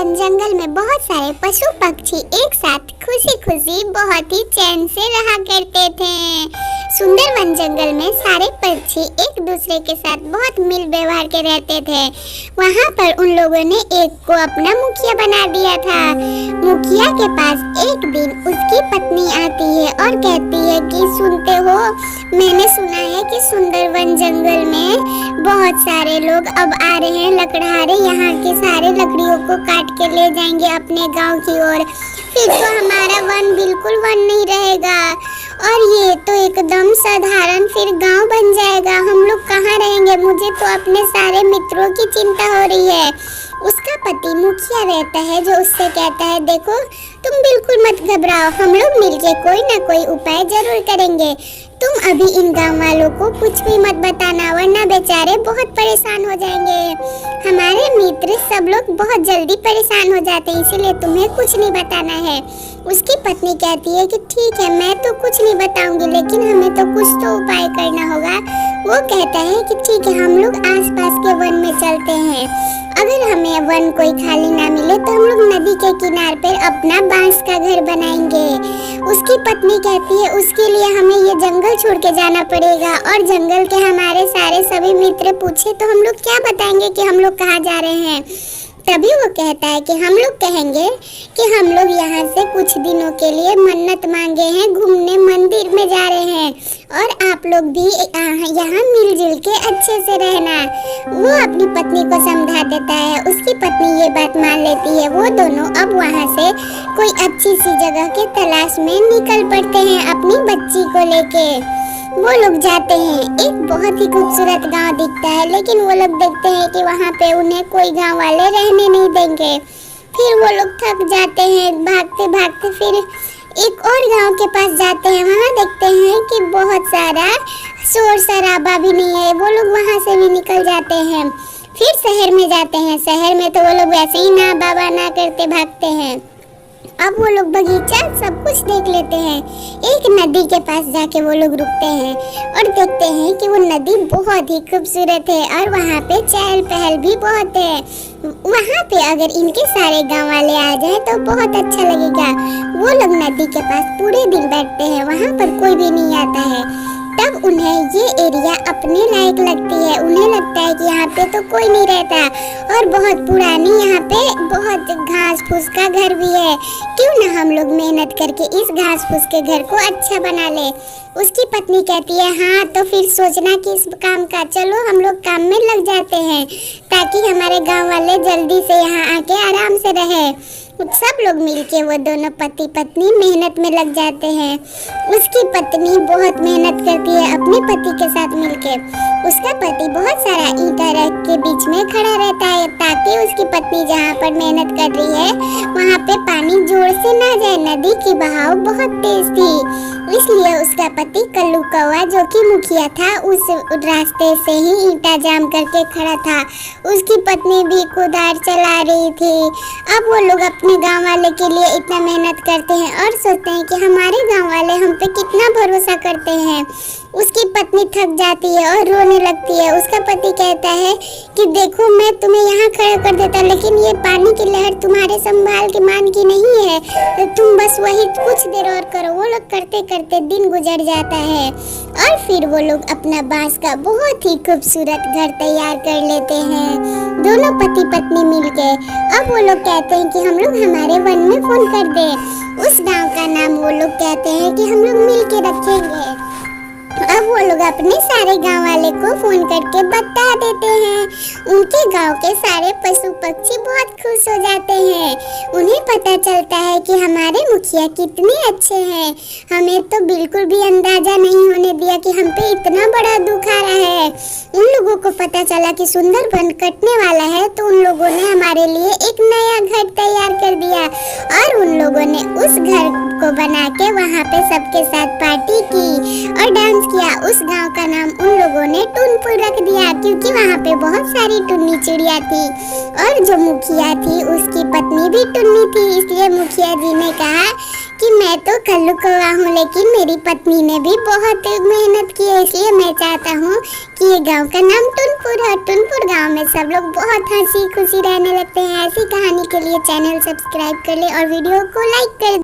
One जंगल में बहुत सारे पशु पक्षी एक साथ खुशी खुशी बहुत ही चैन से रहा करते थे। सुंदर वन जंगल में सारे पक्षी एक दूसरे के साथ बहुत मिल व्यवहार के रहते थे। वहाँ पर उन लोगों ने एक को अपना मुखिया बना दिया था। मुखिया के पास एक दिन उसकी पत्नी आती है और कहती है कि सुनते हो, मैंने सुना है कि सुंदर वन जंगल में बहुत सारे लोग अब आ रहे हैं लकड़हारे, यहाँ के सारे लकड़ियों को काट के ले जाएंगे अपने गांव की ओर। फिर तो हमारा वन बिल्कुल वन नहीं रहेगा और ये तो एकदम साधारण फिर गांव बन जाएगा। हम लोग कहाँ रहेंगे? मुझे तो अपने सारे मित्रों की चिंता हो रही है। उसका पति मुखिया रहता है जो उससे कहता है, देखो तुम बिल्कुल मत घबराओ, हम लोग मिलके कोई ना कोई उपाय जरूर करेंगे। तुम अभी इन गांव वालों को कुछ भी मत बताना, वरना बेचारे बहुत परेशान हो जाएंगे। हमारे मित्र सब लोग बहुत जल्दी परेशान हो जाते हैं, इसीलिए तुम्हें कुछ नहीं बताना है। उसकी पत्नी कहती है कि ठीक है, मैं तो कुछ नहीं बताऊंगी, लेकिन हमें तो कुछ तो उपाय करना होगा। वो कहता है कि ठीक है, हम लोग आसपास के वन में चलते हैं। अगर हमें वन कोई खाली ना मिले तो हम लोग नदी के किनारे पर अपना बांस का घर बनाएंगे। उसकी पत्नी कहती है उसके लिए हमें ये जंगल छोड़ के जाना पड़ेगा, और जंगल के हमारे सारे सभी मित्र पूछे तो हम लोग क्या बताएंगे कि हम लोग कहाँ जा रहे हैं। तभी वो कहता है कि हम लोग कहेंगे कि हम लोग यहाँ से कुछ दिनों के लिए मन्नत मांगे हैं, घूमने मंदिर में जा रहे हैं, और आप लोग भी यहाँ मिलजुल के अच्छे से रहना। वो अपनी पत्नी को समझा देता है। उसकी पत्नी ये बात मान लेती है। वो दोनों अब वहाँ से कोई अच्छी सी जगह के तलाश में निकल पड़ते हैं अपनी बच्ची को लेके। वो लोग जाते हैं। एक बहुत ही खूबसूरत गांव दिखता है, लेकिन वो लोग देखते हैं कि वहाँ पे उन्हें कोई गांव वाले रहने नहीं देंगे। फिर वो लोग थक जाते हैं, भागते भागते फिर एक और गांव के पास जाते हैं। वहाँ देखते हैं कि बहुत सारा शोर शराबा भी नहीं है। वो लोग वहाँ से भी निकल जाते हैं। फिर शहर में जाते हैं। शहर में तो वो लोग वैसे ही ना बाबा ना करते भागते हैं। अब वो लोग बगीचा सब कुछ देख लेते हैं। एक नदी के पास जाके वो लोग रुकते हैं और देखते हैं कि वो नदी बहुत ही खूबसूरत है और वहाँ पे चहल पहल भी बहुत है। वहाँ पे अगर इनके सारे गांव वाले आ जाए तो बहुत अच्छा लगेगा। वो लोग नदी के पास पूरे दिन बैठते हैं, वहाँ पर कोई भी नहीं आता है। तब उन्हें ये एरिया अपने लायक लगती है। उन्हें लगता है कि यहाँ पे तो कोई नहीं रहता और बहुत पुरानी यहाँ पे बहुत घास फूस का घर भी है। क्यों ना हम लोग मेहनत करके इस घास फूस के घर को अच्छा बना ले। उसकी पत्नी कहती है हाँ, तो फिर सोचना कि इस काम का, चलो हम लोग काम में लग जाते हैं ताकि हमारे गाँव वाले जल्दी से यहाँ आके आराम से रहे। सब लोग मिलके वो दोनों पति पत्नी मेहनत में लग जाते हैं। उसकी पत्नी बहुत मेहनत करती है अपने पति के साथ मिलके। उसका पति बहुत सारा ईंटा रख के बीच में खड़ा रहता है ताकि उसकी पत्नी जहाँ पर मेहनत कर रही है वहाँ पे पानी जोर से ना जाए। नदी की बहाव बहुत तेज थी, इसलिए उसका पति कल्लू कौवा जो कि मुखिया था उस रास्ते से ही ईंटा जाम करके खड़ा था। उसकी पत्नी भी कुदार चला रही थी। अब वो लोग अपने गांव वाले के लिए इतना मेहनत करते हैं और सोचते हैं कि हमारे गांव वाले हम पे कितना भरोसा करते हैं। उसकी पत्नी थक जाती है और रोने लगती है। उसका पति कहता है कि देखो, मैं तुम्हें यहाँ खड़ा कर देता, लेकिन ये पानी की लहर तुम्हारे संभाल के मान की नहीं है, तो तुम बस वही कुछ देर और करो। वो लोग करते करते दिन गुजर जाता है और फिर वो लोग अपना बांस का बहुत ही खूबसूरत घर तैयार कर लेते हैं, दोनों पति पत्नी मिलके। अब वो लोग कहते हैं कि हम लोग हमारे वन में फोन कर दे। उस गांव का नाम वो लोग कहते हैं कि हम लोग मिल के रखेंगे। अब वो लोग अपने सारे गांव वाले को फोन करके बता देते हैं। उनके गांव के सारे पशु पक्षी बहुत खुश हो जाते हैं। उन्हें पता चलता है कि हमारे मुखिया कितने अच्छे हैं। हमें तो बिल्कुल भी अंदाजा नहीं होने दिया कि हम पे इतना बड़ा दुख आ रहा है। उन लोगों को पता चला कि सुंदर वन कटने वाला है, तो उन लोगों ने हमारे लिए एक नया घर तैयार कर दिया और उन लोगों ने उस घर को बना के वहाँ पे सबके साथ पार्टी की और डांस किया। उस गांव का नाम उन लोगों ने टुनपुर रख दिया, क्योंकि वहाँ पे बहुत सारी टुन्नी चिड़िया थी और जो मुखिया थी उसकी पत्नी भी टुन्नी थी। इसलिए मुखिया जी ने कहा कि मैं तो कल्लू कौवा हूँ, लेकिन मेरी पत्नी ने भी बहुत मेहनत की है, इसलिए मैं चाहता हूँ कि ये गांव का नाम टुनपुर है। टुनपुर गांव में सब लोग बहुत हंसी खुशी रहने लगते हैं। ऐसी कहानी के लिए चैनल सब्सक्राइब कर ले और वीडियो को लाइक कर